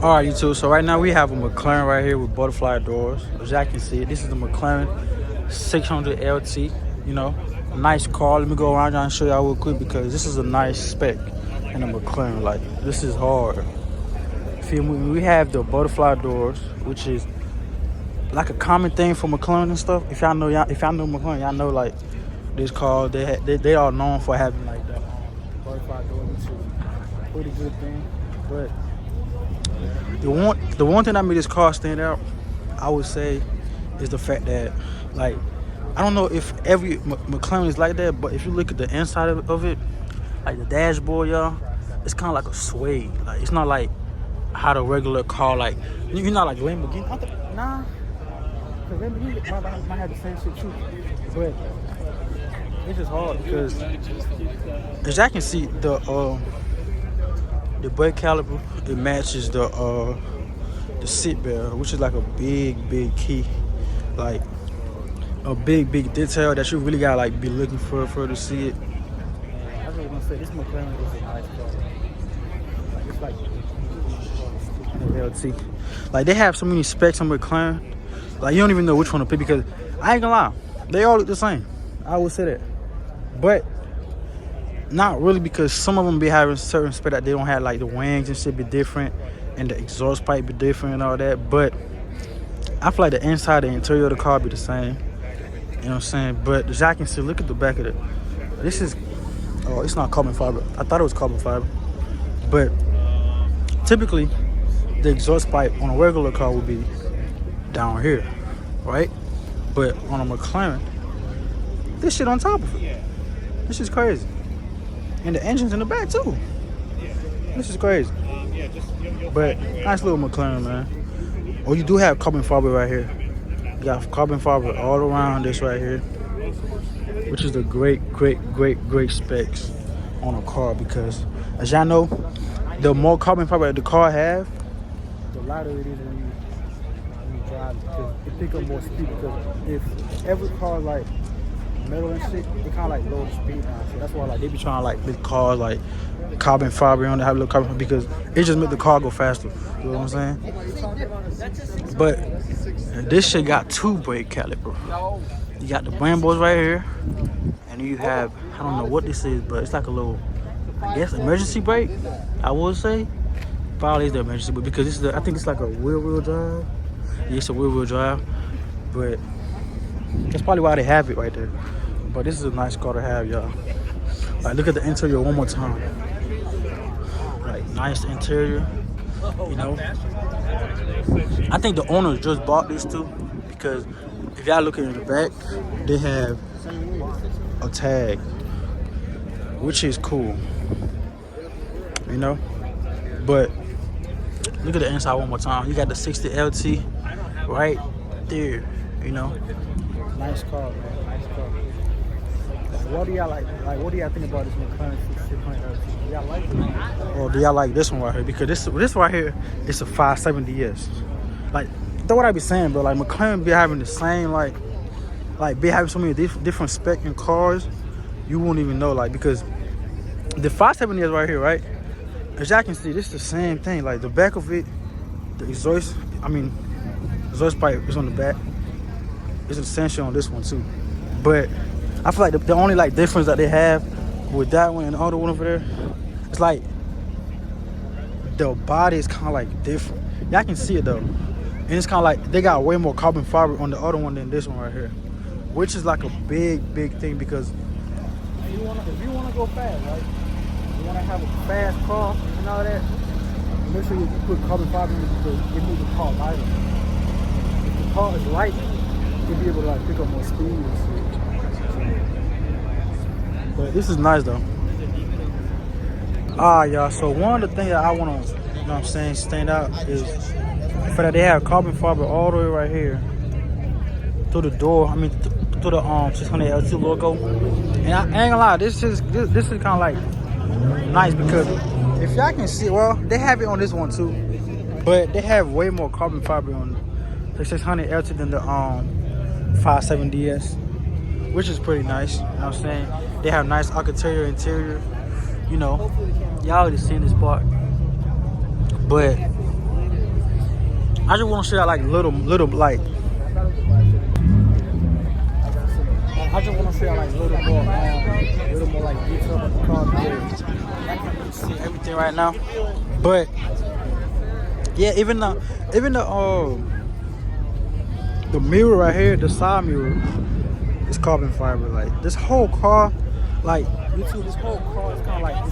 All right, YouTube. So right now we have a McLaren right here with butterfly doors. As y'all can see, this is the McLaren 600 LT. You know, a nice car. Let me go around and show y'all real quick because this is a nice spec in a McLaren. Like, this is hard. Feel me? We have the butterfly doors, which is like a common thing for McLaren and stuff. If y'all know McLaren, y'all know like this car. They are known for having like the butterfly doors, which is a pretty good thing. But the one thing that made this car stand out, I would say, is the fact that, like, I don't know if every McLaren is like that, but if you look at the inside of it, like the dashboard, y'all, it's kind of like a suede. Like, it's not like how the regular car, like, you're not like Lamborghini. Nah, because Lamborghini might have the same shit too. But it's just hard because, as y'all can see, the brake caliper, it matches the seat belt, which is like a big key, like a big detail that you really gotta like be looking for to see it. I was gonna say this McLaren is a nice car. Like, it's like LT. Like, they have so many specs on McLaren, like you don't even know which one to pick because I ain't gonna lie, they all look the same. I would say that, but not really, because some of them be having certain spec that they don't have, like the wings and shit be different and the exhaust pipe be different and all that. But I feel like the inside, the interior of the car be the same. You know what I'm saying? But as y'all can see, look at the back of it. This is, oh, it's not carbon fiber. I thought it was carbon fiber. But typically, the exhaust pipe on a regular car would be down here, right? But on a McLaren, this shit on top of it. This is crazy. And the engine's in the back too. This is crazy. But nice little McLaren, man. Oh, you do have carbon fiber right here. You got carbon fiber all around this right here, which is the great specs on a car, because as y'all know, the more carbon fiber that the car have, the lighter it is when you drive it, because it pick up more speed. Because if every car like metal and shit, it kind of like lower the speed down. So that's why like they be trying to like make cars like carbon fiber on, to have a little carbon fiber, because it just make the car go faster. You know what I'm saying? But this shit got two brake calipers. You got the Brambos right here, and you have, I don't know what this is, but it's like a little, I guess, emergency brake. I would say probably is the emergency brake, because this is I think it's like a wheel drive. Yeah, it's a wheel drive, but that's probably why they have it right there. But this is a nice car to have, y'all. Like, look at the interior one more time. Like, nice interior, you know. I think the owners just bought this too, because if y'all look in the back, they have a tag, which is cool, you know. But look at the inside one more time. You got the 60 LT right there, you know. Nice car, man. Nice car. What do y'all like? Like, what do y'all think about this McLaren 600 LT? Do y'all like it? Or do y'all like this one right here? Because this right here is a 570S. Like, that's what I be saying, bro. Like, McLaren be having the same, like be having so many different spec in cars, you won't even know. Like, because the 570S right here, right? As y'all can see, this is the same thing. Like, the back of it, the exhaust pipe is on the back. It's essential on this one too, but I feel like the only like difference that they have with that one and the other one over there, it's like the body is kind of like different. Y'all can see it though, and it's kind of like they got way more carbon fiber on the other one than this one right here, which is like a big thing, because if you wanna go fast, right? You wanna have a fast car and all that, make sure you put carbon fiber in it, because it makes the car lighter. If the car is light, you'll be able to like pick up more speed and shit. But this is nice though. Y'all, so one of the things that I want to, you know what I'm saying, stand out is the fact that they have carbon fiber all the way right here through the door. I mean, through the 600 LT logo. And I ain't gonna lie, this is kind of like nice, because if y'all can see, well, they have it on this one too, but they have way more carbon fiber on the 600 LT than the 570S, which is pretty nice. You know what I'm saying? They have nice architecture interior. You know, y'all already seen this part, but I just want to show y'all like little like. I just want to show y'all like little more like detail about the car because I can't really see everything right now. But yeah, even the mirror right here, the side mirror, is carbon fiber. Like this whole car, like YouTube, this whole car is kind of like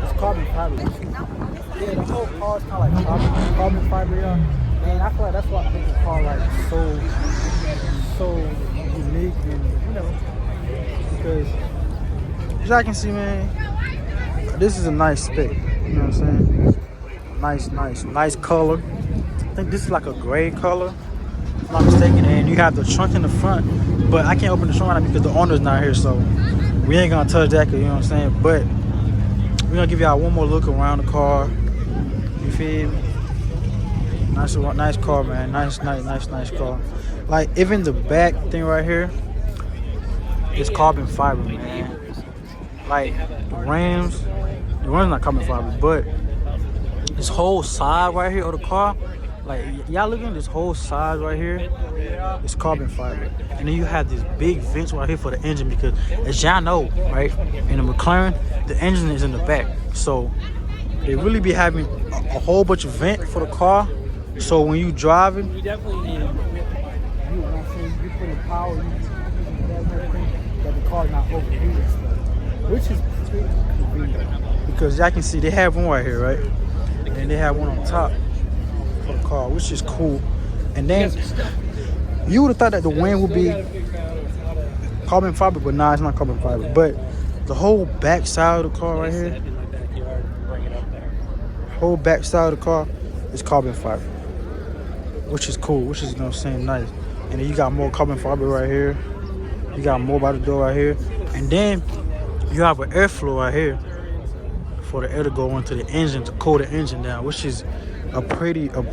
it's carbon fiber. Yeah, the whole car is kind of like carbon fiber, yeah. And I feel like that's what makes the car like so unique, and you know, because as I can see, man, this is a nice spec. You know what I'm saying? Nice color. I think this is like a gray color, if I'm not mistaken. And you have the trunk in the front, but I can't open the trunk right now because the owner's not here, so we ain't gonna touch that. You know what I'm saying? But we're gonna give y'all one more look around the car. You feel me? Nice car, man. Nice car. Like even the back thing right here is carbon fiber, man. Like the rims not carbon fiber, but this whole side right here of the car, like y'all looking at this whole side right here, it's carbon fiber. And then you have this big vents right here for the engine because as y'all know, right, in the McLaren, the engine is in the back. So they really be having a whole bunch of vent for the car. So when you driving, you definitely need you put in power, that the car's not overheating, which is pretty convenient. Because y'all can see they have one right here, right? And they have one on top for the car, which is cool. And then you would have thought that the wind would be carbon fiber, but nah, it's not carbon fiber. But the whole back side of the car right here, whole back side of the car is carbon fiber, which is cool, which is, you know what I'm saying, nice. And then you got more carbon fiber right here. You got more by the door right here. And then you have an airflow right here for the air to go into the engine to cool the engine down, which is a pretty good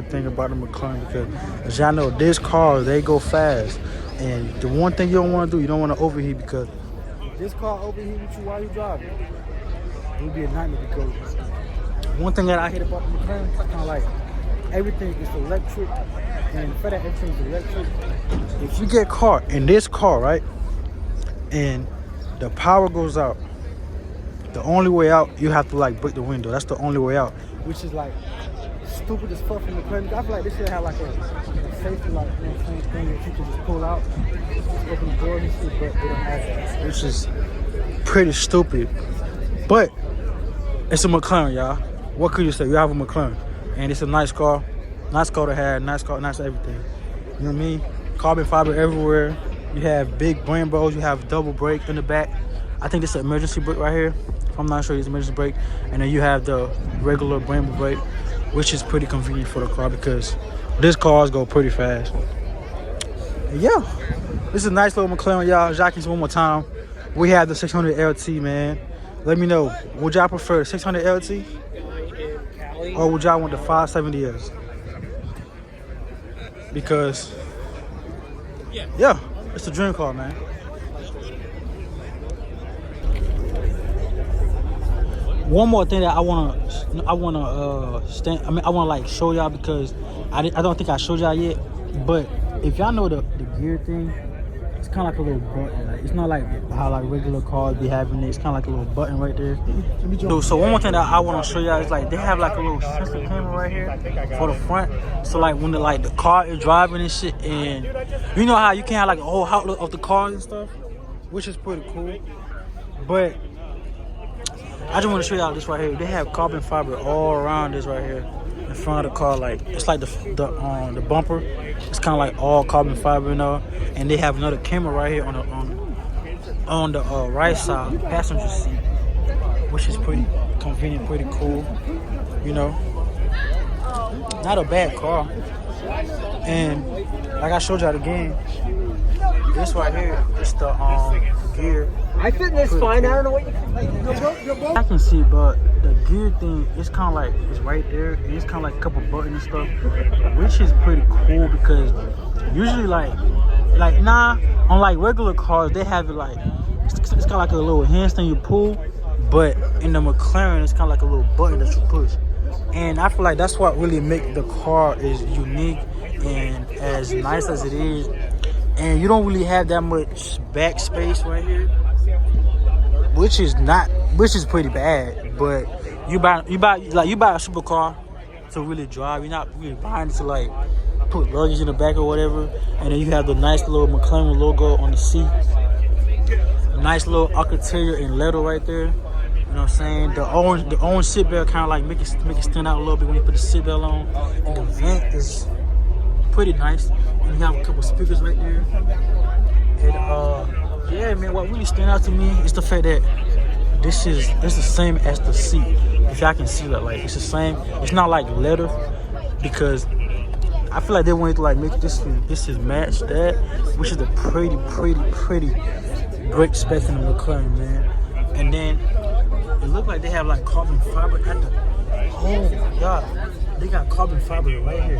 thing about the McLaren because as y'all know, these cars, they go fast. And the one thing you don't want to do, you don't want to overheat because if this car overheat with you while you're driving, it would be a nightmare because one thing that I hate about the McLaren, it's kind of like everything is electric, and for that everything is electric. If you get caught in this car, right, and the power goes out, the only way out, you have to like break the window. That's the only way out, which is like stupid as fuck from the McLaren. I feel like this should have like a safety, like, you know what I'm saying, thing that you can just pull out, just open the door and shit, but they don't have that, which is pretty stupid. But it's a McLaren, y'all. What could you say? You have a McLaren, and it's a nice car to have, nice everything. You know what I mean? Carbon fiber everywhere. You have big Brembos. You have double brake in the back. I think this is an emergency brake right here. If I'm not sure, it's emergency brake. And then you have the regular Brembo brake, which is pretty convenient for the car because this cars go pretty fast. And yeah, this is a nice little McLaren, y'all. Jockeys one more time. We have the 600 LT, man. Let me know, would y'all prefer the 600 LT or would y'all want the 570S? Because yeah, it's a dream car, man. One more thing that I wanna like show y'all because I don't think I showed y'all yet. But if y'all know the gear thing, it's kind of like a little button. Like, it's not like how like regular cars be having it. It's kind of like a little button right there. So one more thing that I want to show y'all is like they have like a little sensor camera right here for the front. So like when the car is driving and shit, and you know how you can have like a whole outlook of the cars and stuff, which is pretty cool. But I just want to show y'all this right here. They have carbon fiber all around this right here in front of the car. Like it's like the bumper. It's kind of like all carbon fiber, you know. And they have another camera right here on the right side, passenger seat, which is pretty convenient, pretty cool. You know, not a bad car. And like I showed y'all again, this right here is the gear. I think that's fine. Cool. I don't know what you I can see, but the gear thing, it's kind of like it's right there, and it's kind of like a couple buttons and stuff, which is pretty cool because usually on like regular cars they have it like it's kind of like a little handstand you pull, but in the McLaren it's kind of like a little button that you push. And I feel like that's what really make the car is unique and as nice as it is. And you don't really have that much back space right here, which is pretty bad. But you buy a supercar to really drive. You're not really buying it to like put luggage in the back or whatever. And then you have the nice little McLaren logo on the seat. A nice little architecture in leather right there. You know what I'm saying? The orange seatbelt kind of like make it stand out a little bit when you put the seatbelt on. And the vent is pretty nice. And you have a couple speakers right there. And yeah, man, what really stand out to me is the fact that this is the same as the seat. If y'all can see that, like it's the same. It's not like leather because I feel like they wanted to like make this is match that, which is a pretty great spec in the McLaren, man. And then it looked like they have like carbon fiber at the. Oh my god, they got carbon fiber right here.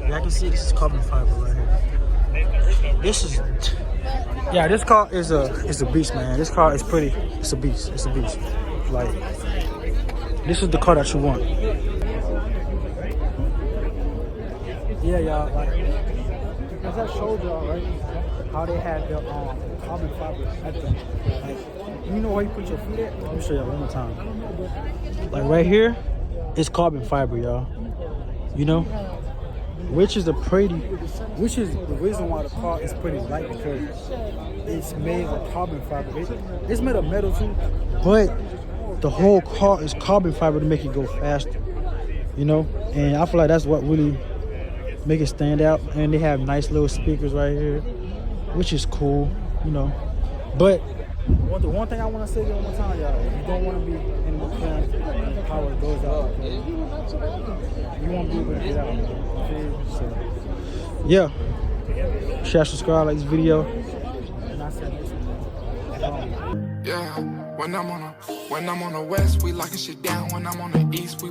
Y'all can see this is carbon fiber right here. This is, yeah, this car is a beast, man. This car is pretty. It's a beast. It's a beast. Like, this is the car that you want. Yeah, y'all. Like, as I showed y'all, right, how they had the carbon fiber at the. Like, you know where you put your feet at? Let me show y'all one more time. Like right here, it's carbon fiber, y'all. You know, which is the reason why the car is pretty light, because it's made of carbon fiber. It's made of metal too, but the whole car is carbon fiber to make it go faster. You know, and I feel like that's what really make it stand out. And they have nice little speakers right here, which is cool. You know, but the one thing I want to say one more time, y'all, you don't want to be in the McLaren and the power goes out. You want to be able to get out. Okay? So, yeah. Share, subscribe, like this video. And I said this. Yeah, when I'm on the west, we locking shit down. When I'm on the east, we